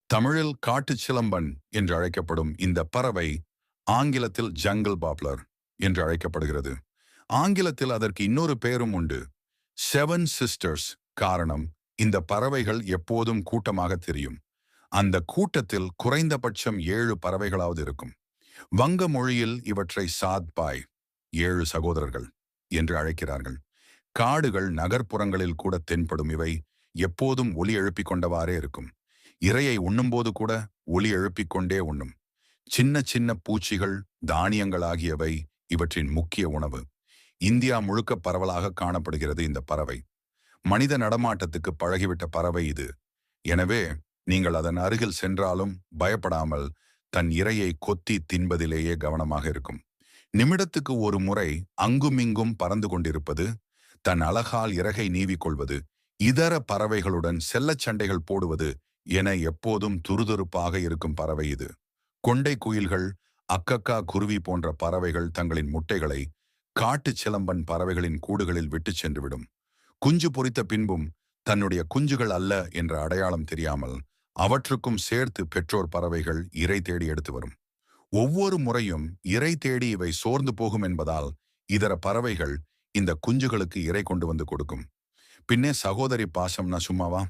தமிழில் காட்டுச் சிலம்பன் என்று அழைக்கப்படும் இந்த பறவை ஆங்கிலத்தில் ஜங்கிள் பாப்லர் என்று அழைக்கப்படுகிறது. ஆங்கிலத்தில் அதற்கு இன்னொரு பெயரும் உண்டு, செவன் சிஸ்டர்ஸ். காரணம், இந்த பறவைகள் எப்போதும் கூட்டமாக தெரியும். அந்த கூட்டத்தில் குறைந்தபட்சம் 7 பறவைகளாவது இருக்கும். வங்க மொழியில் இவற்றை சாத்பாய், 7 சகோதரர்கள் என்று அழைக்கிறார்கள். காடுகள் நகர்ப்புறங்களில் கூட தென்படும் இவை எப்போதும் ஒலி எழுப்பிக் கொண்டவாறே இருக்கும். இரையை உண்ணும்போது கூட ஒலி எழுப்பிக் கொண்டே உண்ணும். சின்ன சின்ன பூச்சிகள், தானியங்கள் ஆகியவை இவற்றின் முக்கிய உணவு. இந்தியா முழுக்க பரவலாக காணப்படுகிறது இந்த பறவை. மனித நடமாட்டத்துக்கு பழகிவிட்ட பறவை இது. எனவே நீங்கள் அதன் அருகில் சென்றாலும் பயப்படாமல் தன் இரையை கொத்தி தின்பதிலேயே கவனமாக இருக்கும். நிமிடத்துக்கு ஒரு முறை அங்குமிங்கும் பறந்து கொண்டிருப்பது, தன் அழகால் இறகை நீவிக்கொள்வது, இதர பறவைகளுடன் செல்லச் சண்டைகள் போடுவது என எப்போதும் துருதுருப்பாக இருக்கும் பறவை இது. கொண்டை குயில்கள், அக்கக்கா குருவி போன்ற பறவைகள் தங்களின் முட்டைகளை காட்டுச் சிலம்பன் பறவைகளின் கூடுகளில் விட்டுச் சென்றுவிடும். குஞ்சு பொரித்த பின்பும் தன்னுடைய குஞ்சுகள் அல்ல என்ற அடையாளம் தெரியாமல் அவற்றுக்கும் சேர்த்து பெற்றோர் பறவைகள் இரை தேடி எடுத்து வரும். ஒவ்வொரு முறையும் இரை தேடி இவை சோர்ந்து போகும் என்பதால் இதர பறவைகள் இந்த குஞ்சுகளுக்கு இரை கொண்டு வந்து கொடுக்கும். பின்னே சகோதரி பாசம்னா சும்மாவா?